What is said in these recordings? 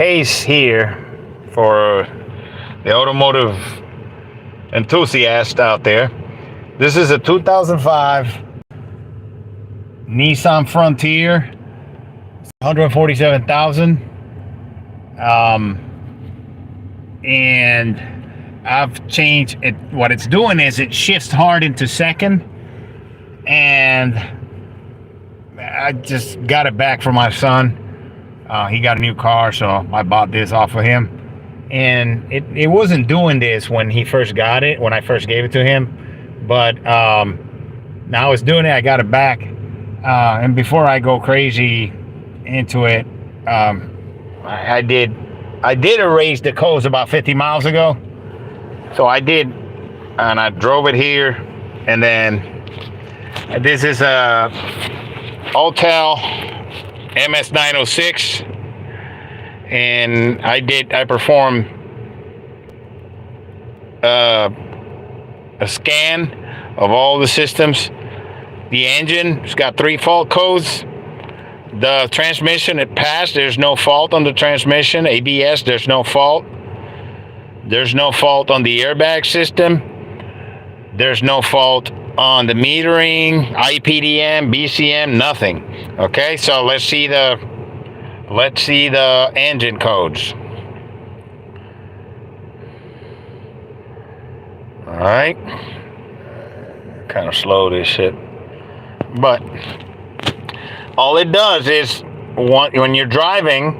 Case here for the automotive enthusiast out there. This is a 2005 Nissan Frontier, 147,000. And I've changed it. What it's doing is it shifts hard into second, and I just got it back from my son. He got a new car, so I bought this off of him. And it wasn't doing this when he first got it, when I first gave it to him. But now it's doing it. I got it back. And before I go crazy into it, I did erase the codes about 50 miles ago. So I did, and I drove it here. And then this is a Autel MS906, and I performed a scan of all the systems. The engine, it's got 3 fault codes. The transmission, it passed. There's no fault on the transmission. ABS, there's no fault. There's no fault on the airbag system. There's no fault on the metering, IPDM, BCM, nothing. Okay, so let's see the engine codes. All right, kind of slow this shit, but all it does is when you're driving,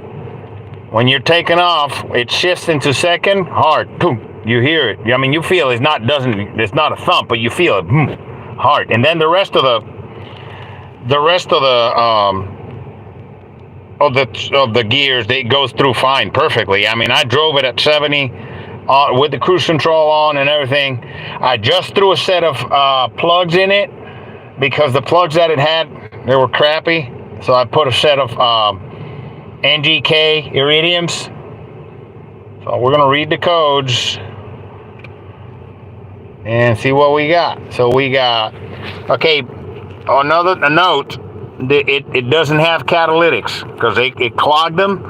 when you're taking off, it shifts into second hard. Boom. You hear it. I mean, you feel it's not a thump, but you feel it hard. And then the rest of the gears, it goes through fine, perfectly. I mean, I drove it at 70 with the cruise control on and everything. I just threw a set of plugs in it because the plugs that it had, they were crappy. So I put a set of NGK iridiums. So we're gonna read the codes and see what we got. So we got, okay, a note, it doesn't have catalytics because it clogged them,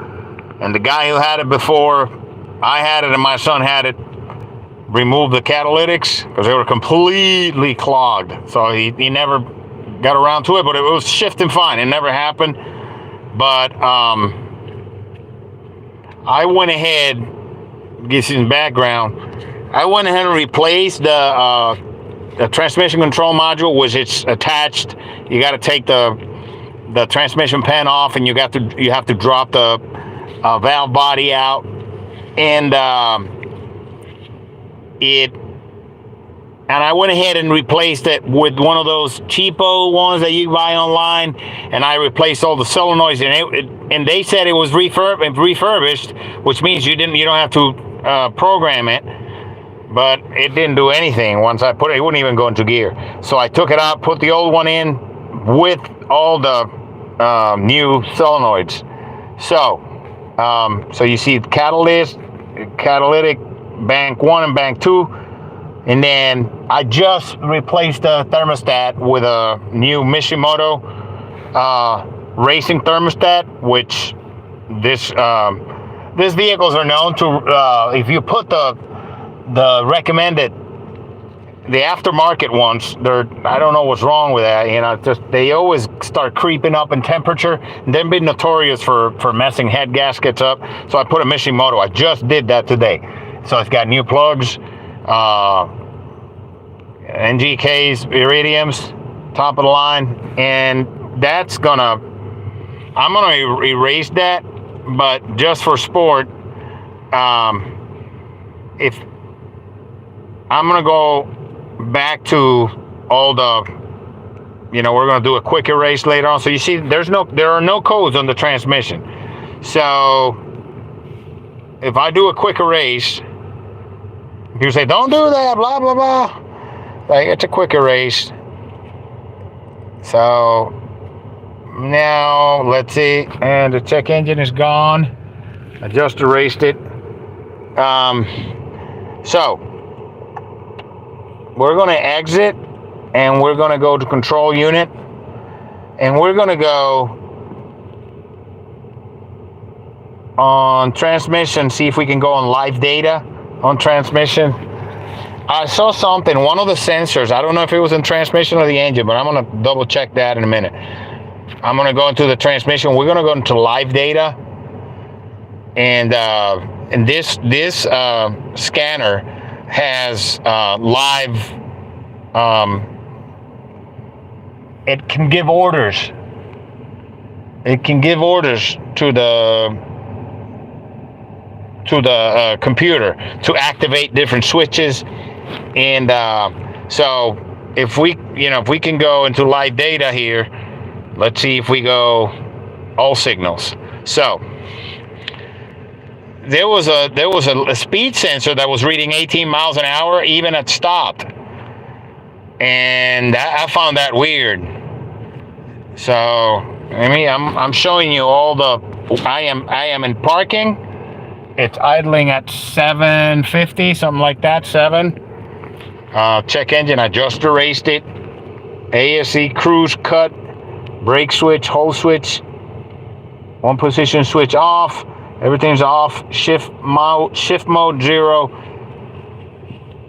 and the guy who had it before I had it and my son had it removed the catalytics because they were completely clogged. So he never got around to it, but it was shifting fine. It never happened. But I went ahead, give you some background. I went ahead and replaced the transmission control module, which it's attached. You got to take the transmission pan off, and you have to drop the valve body out, and I went ahead and replaced it with one of those cheapo ones that you buy online, and I replaced all the solenoids, and they said it was refurbished, which means you don't have to program it. But it didn't do anything. Once I put it, it wouldn't even go into gear. So I took it out, put the old one in with all the new solenoids. So you see catalytic bank 1 and bank 2. And then I just replaced the thermostat with a new Mishimoto racing thermostat, which these vehicles are known to, if you put the recommended, the aftermarket ones, I don't know what's wrong with that, they always start creeping up in temperature, and they've been notorious for messing head gaskets up. So I put a Mishimoto. I just did that today. So it's got new plugs, NGKs, iridiums, top of the line, and I'm gonna erase that, but just for sport, if I'm gonna go back to all the, we're gonna do a quick erase later on. So you see, there are no codes on the transmission. So if I do a quick erase, people say, don't do that, blah, blah, blah. Like, it's a quick erase. So now let's see, and the check engine is gone. I just erased it. So we're going to exit, and we're going to go to control unit, and we're going to go on transmission, see if we can go on live data on transmission. I saw something, one of the sensors, I don't know if it was in transmission or the engine, but I'm going to double check that in a minute. I'm going to go into the transmission. We're going to go into live data. And this scanner has live, it can give orders. It can give orders to the computer to activate different switches. And so if we can go into live data here, let's see if we go all signals. So there was a speed sensor that was reading 18 miles an hour even at stop, and I found that weird. So I'm showing you all the. I am in parking. It's idling at 750, something like that. 7. Check engine adjuster raised it. ASE cruise cut. Brake switch, hold switch. One position switch off. Everything's off. Shift mode 0.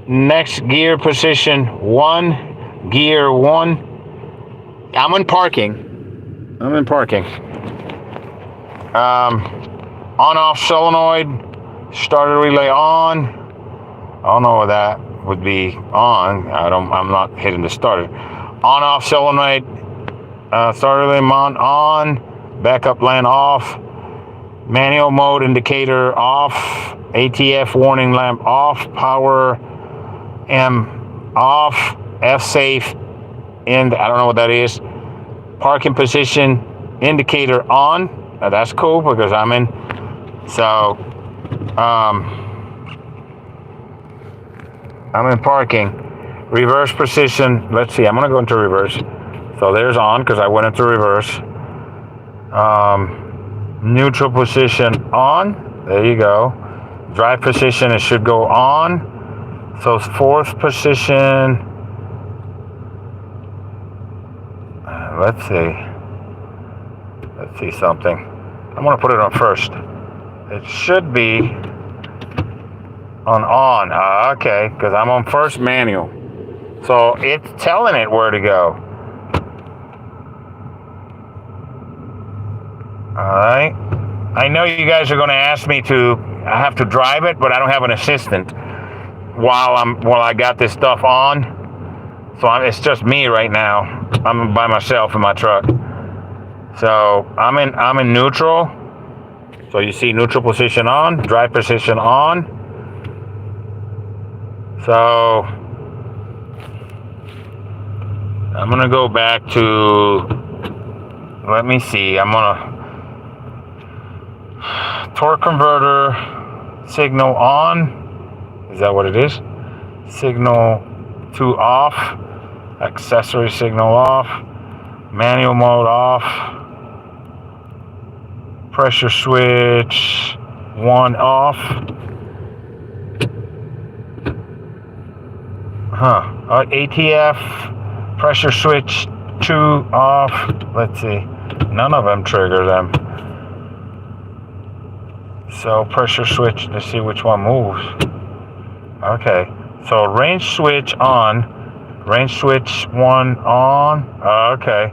Next gear position 1. Gear 1. I'm in parking. On-off solenoid. Starter relay on. I don't know what that would be on. I'm not hitting the starter. On-off solenoid. Starter relay on. Backup lamp off. Manual mode indicator off. ATF warning lamp off. Power M off. F safe. And I don't know what that is. Parking position indicator on. Now that's cool because I'm in. So I'm in parking. Reverse position. Let's see. I'm gonna go into reverse. So there's on because I went into reverse. Neutral position on. There you go. Drive position, it should go on. So fourth position. Let's see something. I'm gonna put it on first. It should be on. Okay, because I'm on first manual. So it's telling it where to go. Alright. I know you guys are going to ask me I have to drive it, but I don't have an assistant while I got this stuff on. So it's just me right now. I'm by myself in my truck. So I'm in neutral. So you see neutral position on, drive position on. So I'm going to go back to, let me see, torque converter signal on. Is that what it is? Signal 2 off. Accessory signal off. Manual mode off. Pressure switch 1 off. ATF pressure switch 2 off. Let's see. None of them trigger them. So pressure switch, let's see which one moves. Okay, so range switch on, range switch 1 on. Okay,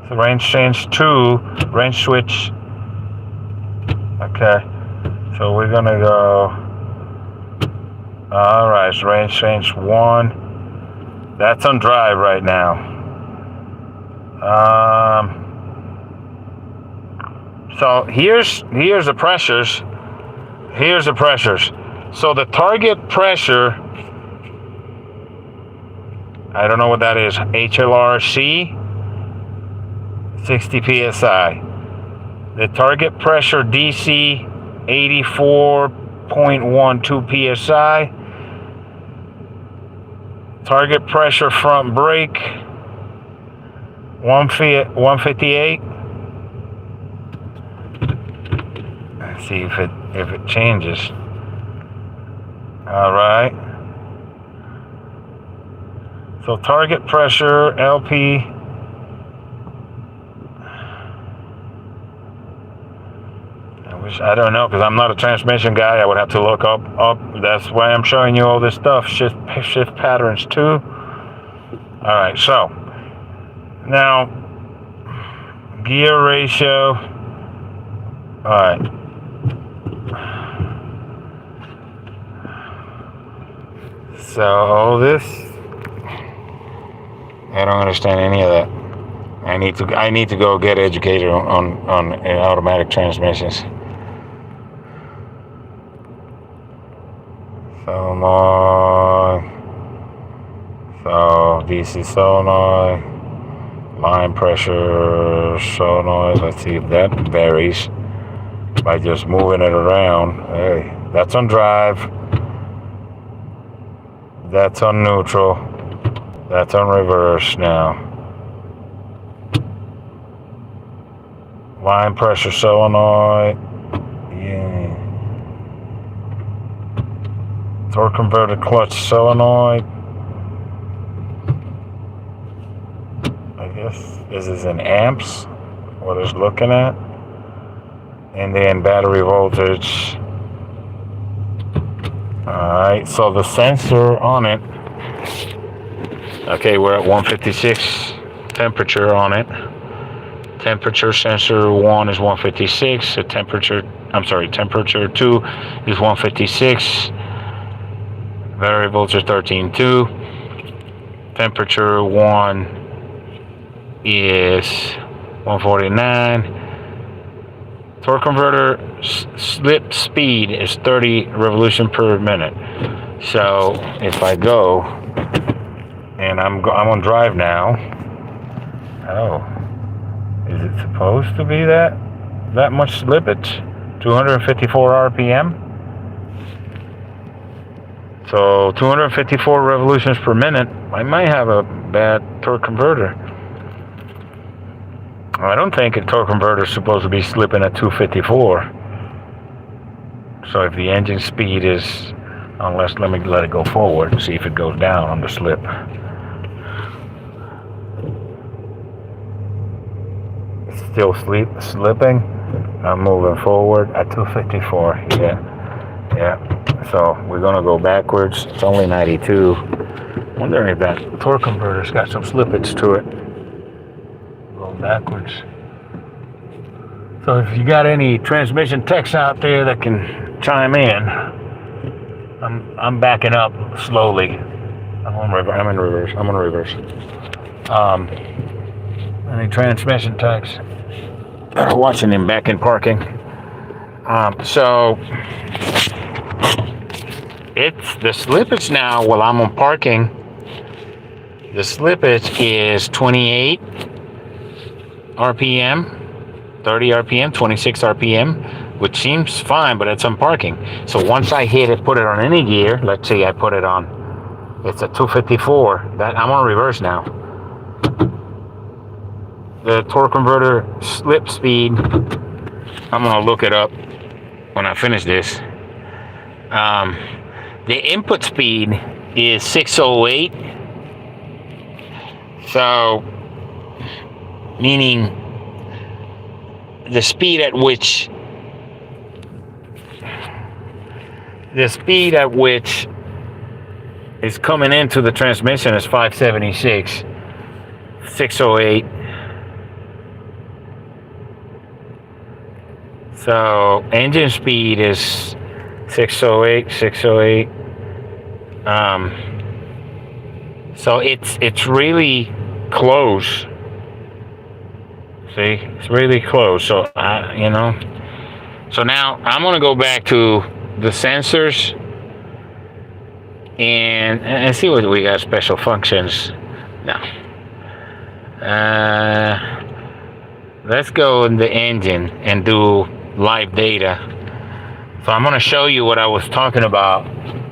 so range change 2, range switch. Okay, so we're gonna go. All right, so range change 1. That's on drive right now. So here's the pressures. Here's the pressures. So the target pressure, I don't know what that is. HLRC, 60 psi. The target pressure DC, 84.12 psi. Target pressure front brake, 158. Let's see if it changes. All right. So target pressure LP. I wish I don't know, because I'm not a transmission guy. I would have to look up. That's why I'm showing you all this stuff. Shift patterns too. All right, so now gear ratio. All right. So this, I don't understand any of that. I need to go get educated on automatic transmissions. Solenoid. So DC solenoid. Line pressure solenoid. Let's see if that varies by just moving it around. Hey, that's on drive. That's on neutral. That's on reverse now. Line pressure solenoid. Yeah. Torque converter clutch solenoid. I guess this is in amps, what it's looking at. And then battery voltage. Alright, so the sensor on it. Okay, we're at 156 temperature on it. Temperature sensor 1 is 156. The temperature 2 is 156. Battery voltage 13.2. Temperature 1 is 149. Torque converter slip speed is 30 revolution per minute. So if I go and I'm on drive now. Oh. Is it supposed to be that much slippage? 254 RPM. So 254 revolutions per minute. I might have a bad torque converter. I don't think a torque converter is supposed to be slipping at 254. So if the engine speed is, let me let it go forward and see if it goes down on the slip. Still slipping. I'm moving forward at 254. Yeah. So we're gonna go backwards. It's only 92. Wondering if that torque converter's got some slippage to it. Going backwards. So if you got any transmission techs out there that can chime in, I'm backing up slowly. I'm in reverse. Any transmission techs? Watching him back in parking. So it's the slippage now while I'm on parking. The slippage is 28 RPM, 30 RPM, 26 RPM, which seems fine, but it's on parking. So once I hit it, put it on any gear. Let's say I put it on. It's a 254. That I'm on reverse now. The torque converter slip speed, I'm going to look it up when I finish this. The input speed is 608. So, meaning the speed at which is coming into the transmission is 576. 608. So engine speed is 608. So it's really close. See, it's really close. So So now I'm gonna go back to the sensors and see what we got. Special functions. Now, let's go in the engine and do live data. So I'm going to show you what I was talking about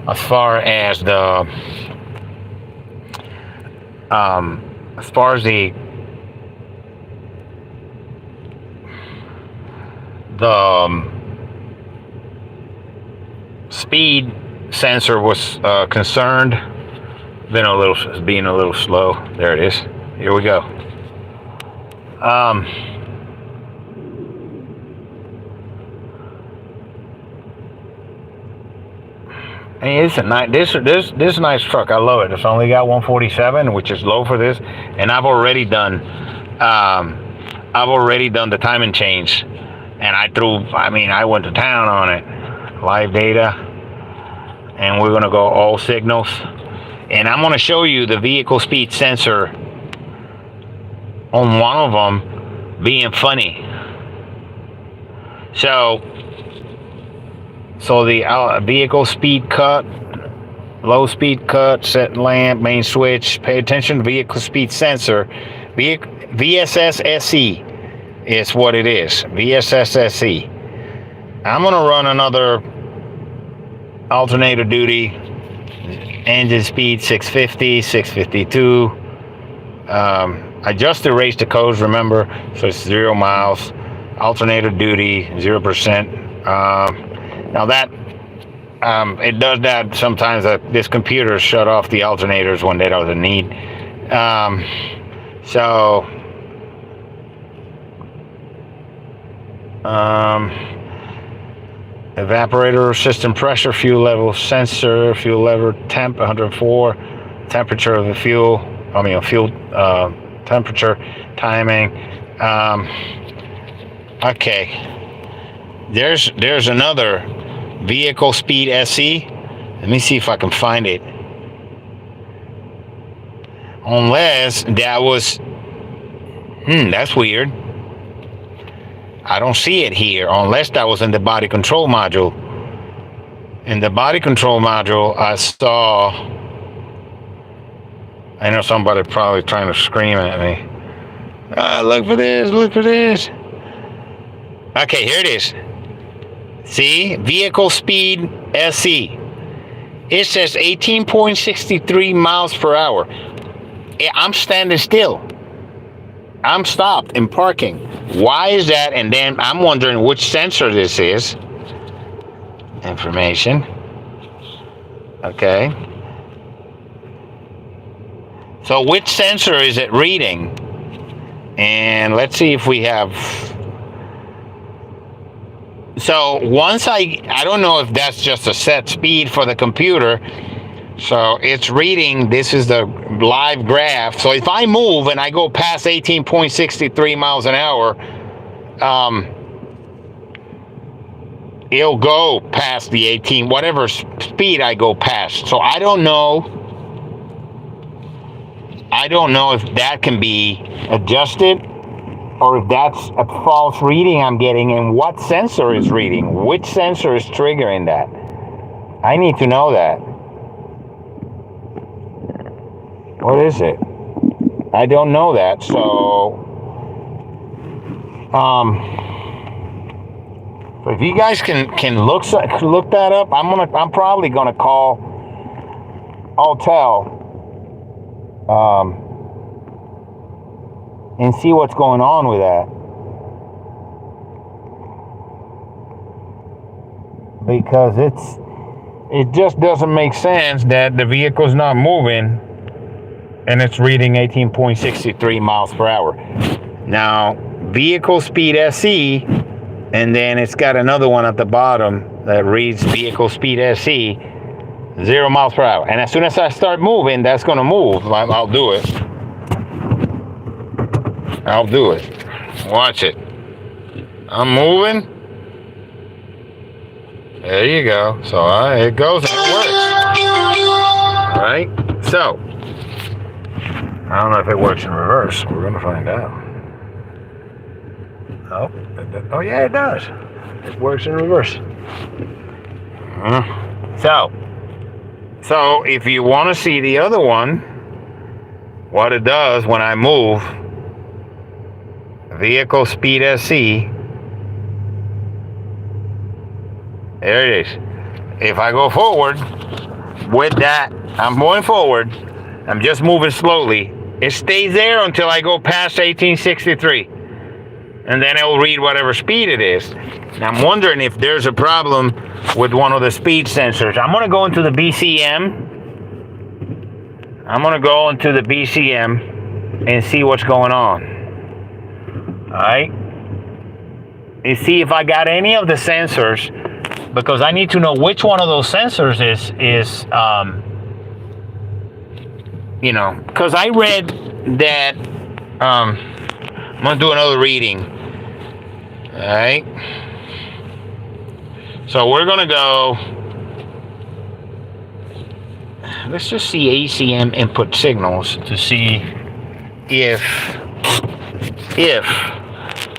as far as the speed sensor was concerned. Being a little slow. There it is. Here we go. Hey, it's a nice this nice truck. I love it. It's only got 147, which is low for this, and I've already done the timing change, and I went to town on it. Live data, and we're gonna go all signals, and I'm gonna show you the vehicle speed sensor on one of them being funny. So the vehicle speed cut, low speed cut, set lamp, main switch. Pay attention to vehicle speed sensor. VSS SE is what it is. VSS SE. I'm gonna run another alternator duty. Engine speed 650, 652. I just erased the codes, remember, so it's 0 miles. Alternator duty 0%. Now that it does that sometimes. This computer shut off the alternators when they don't need. Evaporator system pressure, fuel level sensor, fuel level temp 104, temperature of the fuel. Fuel temperature, timing. Okay. There's another vehicle speed SE. Let me see if I can find it. Unless that was, that's weird. I don't see it here, unless that was in the body control module. In the body control module, I know somebody probably trying to scream at me. Look for this. Okay, here it is. See, vehicle speed SE. It says 18.63 miles per hour. I'm standing still. I'm stopped in parking. Why is that? And then I'm wondering which sensor this is. Information. Okay. So which sensor is it reading? And let's see if we have... So once I don't know if that's just a set speed for the computer. So it's reading, this is the live graph. So if I move and I go past 18.63 miles an hour, it'll go past the 18, whatever speed I go past. So I don't know if that can be adjusted, or if that's a false reading I'm getting, and what sensor is reading, which sensor is triggering that. I need to know that. What is it? I don't know that, so if you guys can look that up, I'm probably gonna call Altel and see what's going on with that, because it just doesn't make sense that the vehicle's not moving and it's reading 18.63 miles per hour. Now, vehicle speed SE, and then it's got another one at the bottom that reads vehicle speed SE 0 miles per hour. And as soon as I start moving, that's gonna move. I'll do it. Watch it. I'm moving. There you go. So it goes and it works. All right. So I don't know if it works in reverse. We're gonna find out. Oh yeah, it does. It works in reverse. So if you want to see the other one, what it does when I move, vehicle speed SE, there it is. If I go forward with that, I'm going forward, I'm just moving slowly, it stays there until I go past 1863, and then it will read whatever speed it is. Now I'm wondering if there's a problem with one of the speed sensors. I'm going to go into the BCM. And see what's going on. Alright, and see if I got any of the sensors because I need to know which one of those sensors is you know, because I read that I'm gonna do another reading. All right, so we're gonna go, let's just see ACM input signals to see if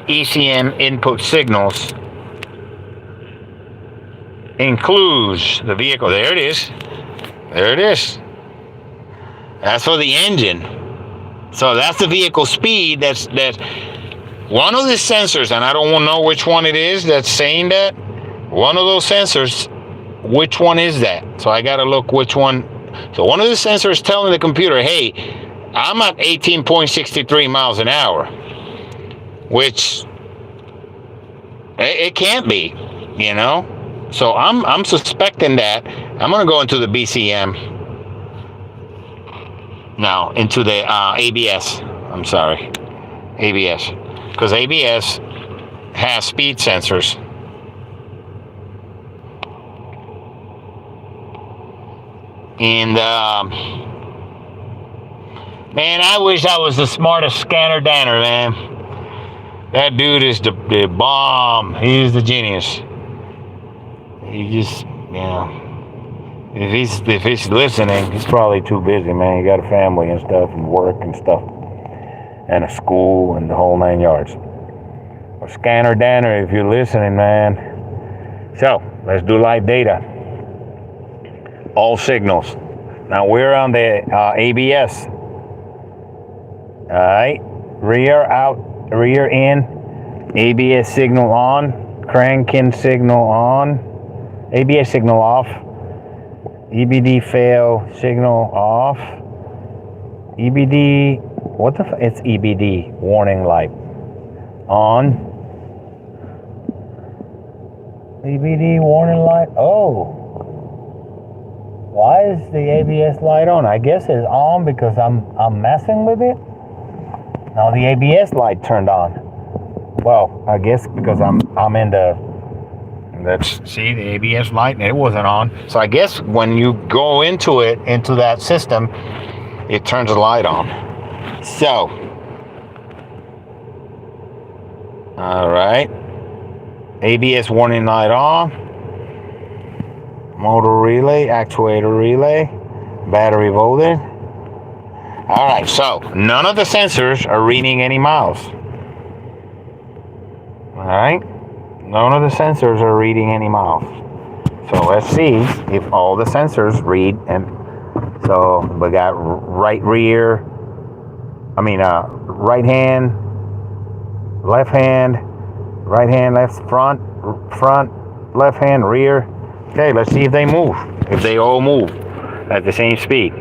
ECM input signals includes the vehicle. There it is. There it is. That's for the engine. So that's the vehicle speed. That's one of the sensors, and I don't know which one it is that's saying that. One of those sensors, which one is that? So I gotta look which one. So one of the sensors telling the computer, hey, I'm at 18.63 miles an hour, which it can't be, you know. So I'm suspecting that. I'm gonna go into the BCM now, into the ABS. I'm sorry, ABS, because ABS has speed sensors. And man, I wish I was the smartest scanner danner, man. That dude is the bomb. He's the genius. He just, you know, if he's listening, he's probably too busy, man. He got a family and stuff, and work and stuff, and a school and the whole 9 yards. Or Scanner Danner, if you're listening, man. So let's do live data. All signals. Now we're on the ABS. All right, rear out, rear in, ABS signal on, cranking signal on, ABS signal off, EBD fail signal off, EBD, what the it's EBD, warning light, on, EBD warning light, oh, why is the ABS light on? I guess it's on because I'm messing with it. Now the ABS light turned on. Well, I guess because I'm in the, let's see, the ABS light, and it wasn't on. So I guess when you go into it, into that system, it turns the light on. So, all right, ABS warning light on, motor relay, actuator relay, battery voltage. All right, so none of the sensors are reading any miles. All right, none of the sensors are reading any miles. So let's see if all the sensors read. And so we got right hand, left hand, right hand, left front, left hand, rear. Okay, let's see if they move. If they all move at the same speed.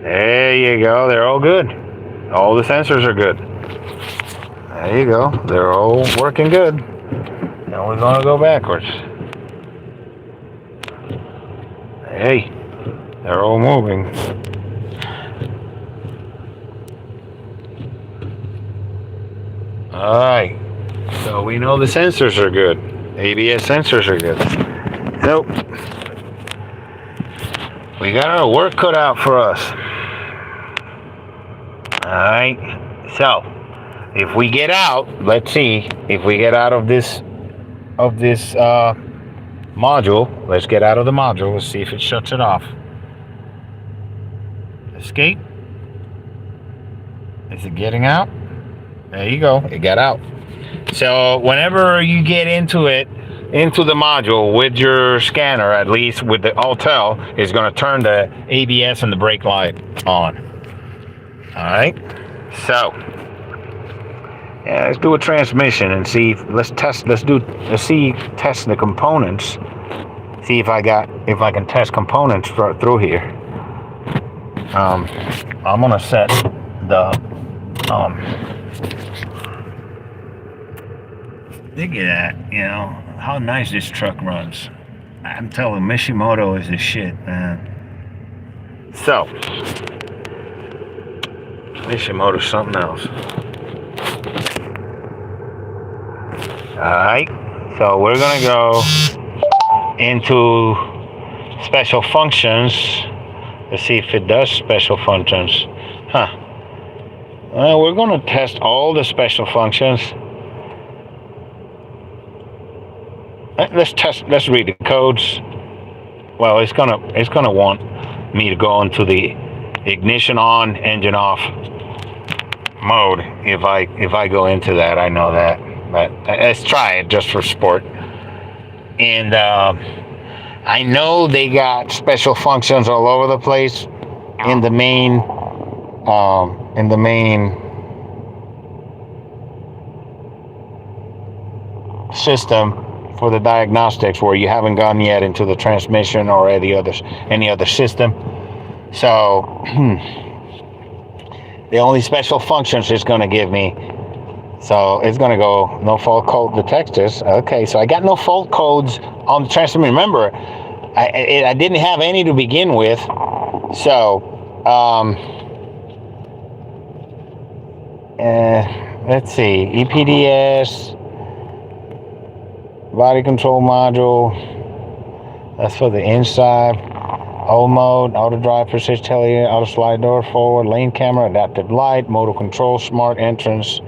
There you go. They're all good. All the sensors are good. There you go. They're all working good. Now we're going to go backwards. Hey, they're all moving. All right. So we know the sensors are good. ABS sensors are good. So we got our work cut out for us. All right. So if we get out, let's see if we get out of this module. Let's get out of the module. Let's see if it shuts it off. Escape. Is it getting out? There you go. It got out. So whenever you get into it, into the module with your scanner, at least with the Autel, is going to turn the ABS and the brake light on. All right. So yeah, let's do a transmission and see. Let's test the components. See if I can test components through here. I'm gonna set the look at that, you know how nice this truck runs. I'm telling, Mishimoto is the shit, man. So Mishimoto's something else. Alright, so we're gonna go into special functions. Let's see if it does special functions. Huh. Well, we're going to test all the special functions. Let's read the codes. Well, it's gonna want me to go into the ignition on, engine off mode if I go into that. I know that, but let's try it just for sport. And I know they got special functions all over the place in the main system for the diagnostics, where you haven't gone yet into the transmission or any other system. So the only special functions it's going to give me. So it's going to go no fault code detected. Okay, so I got no fault codes on the transmission. Remember, I didn't have any to begin with. So let's see, EPDS, body control module. That's for the inside. O mode, auto drive, precision tele, auto slide door forward, lane camera, adaptive light, motor control, smart entrance,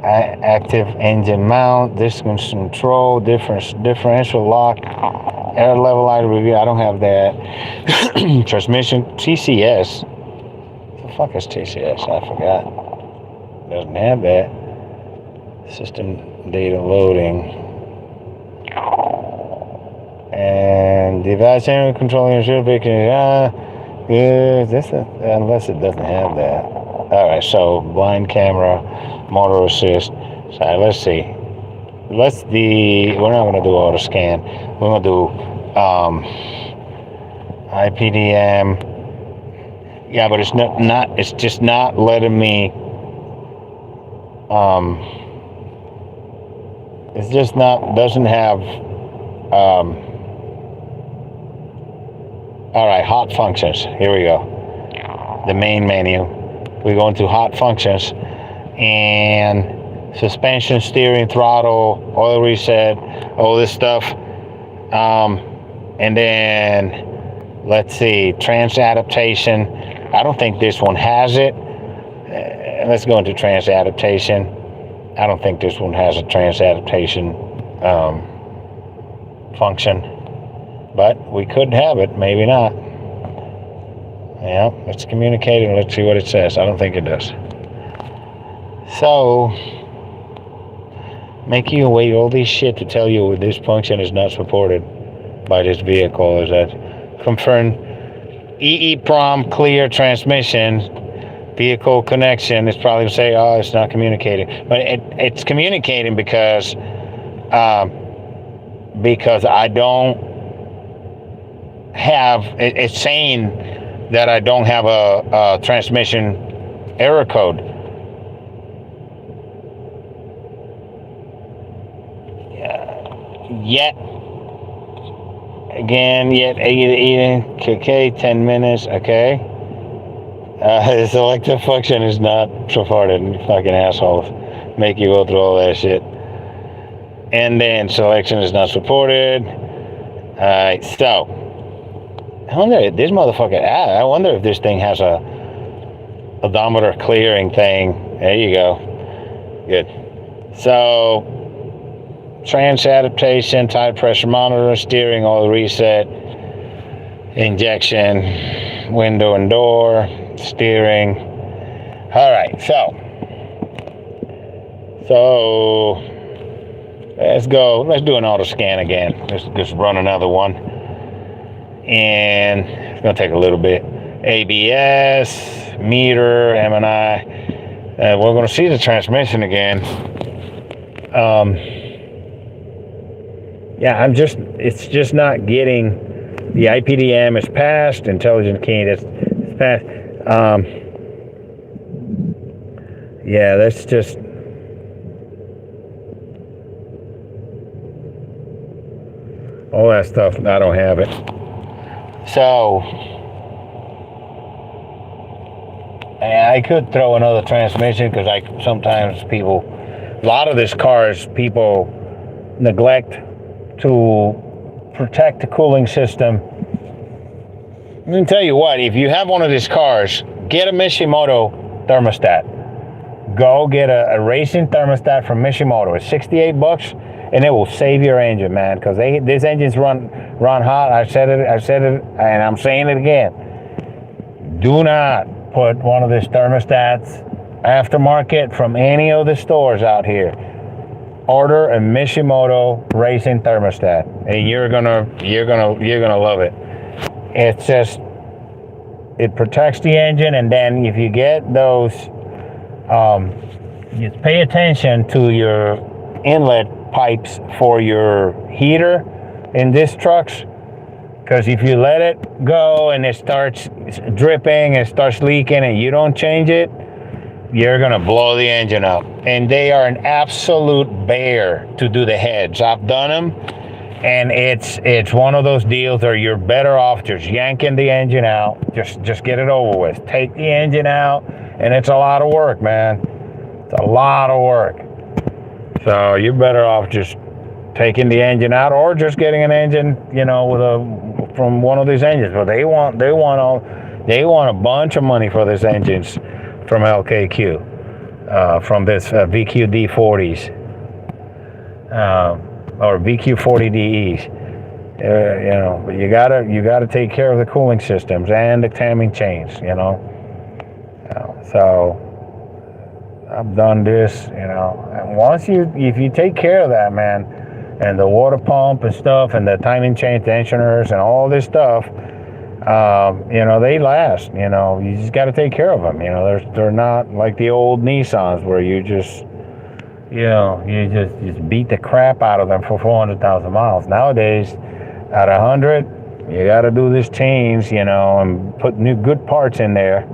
active engine mount, distance control, differential lock, air level light review. I don't have that. Transmission, TCS. What the fuck is TCS? I forgot. Doesn't have that. System data loading. And device area controlling your unless it doesn't have that. Alright, so blind camera, motor assist. So let's see. We're not gonna do auto scan. We're gonna do IPDM. Yeah, but it's just not letting me it's just not, doesn't have all right, hot functions. Here we go. The main menu. We go into hot functions and suspension, steering, throttle, oil reset, all this stuff. And then let's see, trans adaptation. I don't think this one has it. Let's go into trans adaptation. I don't think this one has a trans adaptation function. But we could have it, maybe not. Yeah, let's communicate and let's see what it says. I don't think it does. So, make you wait all this shit to tell you this function is not supported by this vehicle. Is that confirm EEPROM clear transmission, vehicle connection? It's probably going to say, oh, it's not communicating. But it's communicating because I don't have, it's saying that I don't have a transmission error code. Yet okay, 10 minutes, okay. The selective function is not supported, you fucking assholes. Make you go through all that shit. And then selection is not supported. Alright, so I wonder if this motherfucker, I wonder if this thing has a odometer clearing thing. There you go. Good. So, trans adaptation, tire pressure monitor, steering, oil reset, injection, window and door, steering. All right, so let's go. Let's do an auto scan again. Let's just run another one. And it's going to take a little bit. ABS, meter, M&I. We're going to see the transmission again. Yeah, it's just not getting, the IPDM is passed, intelligent keying is passed. Yeah, that's just, all that stuff, I don't have it. So, I could throw another transmission because sometimes a lot of this cars, people neglect to protect the cooling system. Let me tell you what, if you have one of these cars, get a Mishimoto thermostat. Go get a racing thermostat from Mishimoto. It's $68, and it will save your engine, man. Because these engines run hot. I said it, and I'm saying it again. Do not put one of these thermostats aftermarket from any of the stores out here. Order a Mishimoto racing thermostat, and you're gonna love it. It's just, it protects the engine, and then if you get those, you pay attention to your inlet pipes for your heater in these trucks, because if you let it go and it starts dripping and starts leaking and you don't change it, you're gonna blow the engine up. And they are an absolute bear to do the heads. I've done them, and it's one of those deals where you're better off just yanking the engine out. Just get it over with. Take the engine out, and it's a lot of work, man. It's a lot of work. So you're better off just taking the engine out, or just getting an engine, from one of these engines. But they want a bunch of money for these engines from LKQ, from this VQD 40s or VQ 40DEs. But you gotta take care of the cooling systems and the timing chains. So I've done this. And if you take care of that, man, and the water pump and stuff, and the timing chain tensioners and all this stuff, they last. You just got to take care of them. They're not like the old Nissans where you just, you just beat the crap out of them for 400,000 miles. Nowadays, at 100, you got to do this change, and put new good parts in there.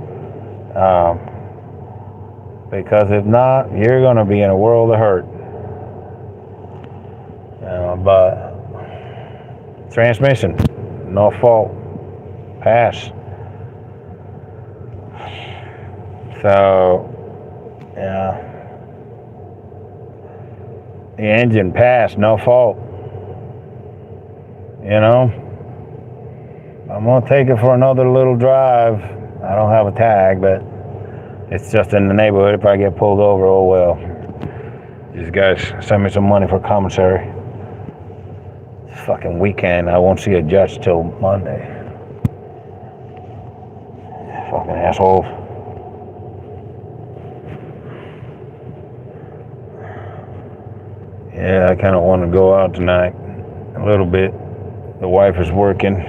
Because if not, you're going to be in a world of hurt. But transmission, no fault, pass. So, the engine passed, no fault. I'm going to take it for another little drive. I don't have a tag, but it's just in the neighborhood. If I get pulled over, oh well. These guys send me some money for commissary. It's fucking weekend. I won't see a judge till Monday. Fucking assholes. Yeah, I kind of want to go out tonight a little bit. The wife is working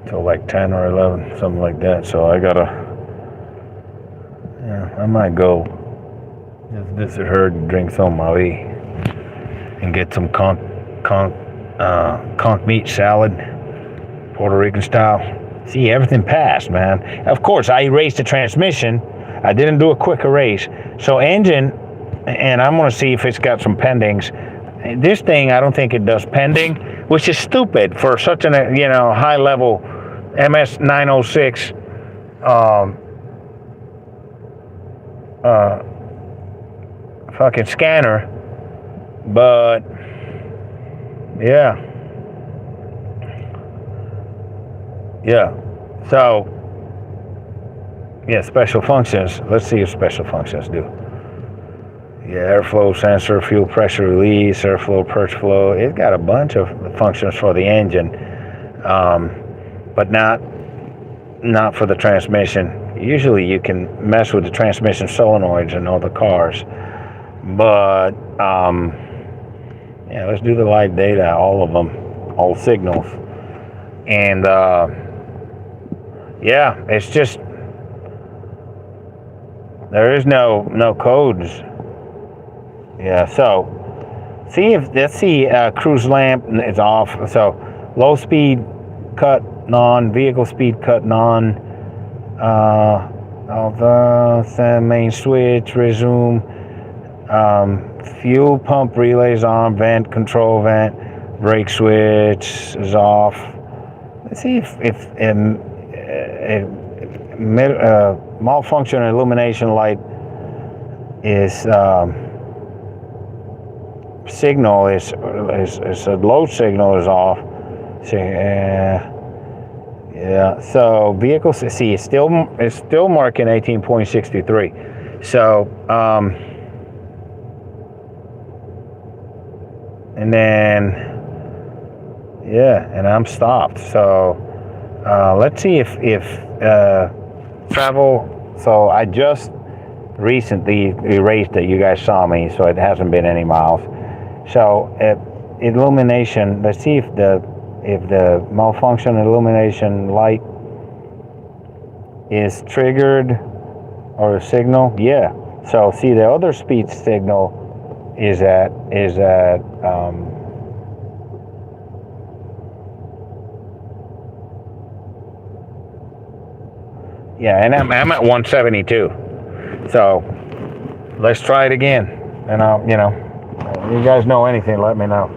till like 10 or 11, something like that. So I might go just visit her and drink some Maui and get some conch meat salad, Puerto Rican style. See, everything passed, man. Of course, I erased the transmission. I didn't do a quick erase. So engine, and I'm going to see if it's got some pendings. This thing, I don't think it does pending, which is stupid for such a high level MS 906 fucking scanner. But yeah. So special functions. Let's see if special functions do. Yeah, airflow sensor, fuel pressure release, airflow, purge flow. It's got a bunch of functions for the engine, but not for the transmission. Usually you can mess with the transmission solenoids in all the cars, but let's do the live data, all of them, all signals, and it's just there is no codes. Yeah, so let's see cruise lamp is off. So low speed cut on, vehicle speed cut on, the main switch, resume, fuel pump relays on, vent, control vent, brake switch is off. Let's see if malfunction illumination light is signal is a low signal is off. So, yeah. So vehicles, see, it's still marking 18.63. So and then yeah, and I'm stopped. So let's see if travel. So I just recently erased it. You guys saw me, so it hasn't been any miles. So illumination. Let's see if the malfunction illumination light is triggered or a signal. Yeah. So see, the other speed signal is at yeah, and I'm at 172. So let's try it again, and you guys know anything, let me know.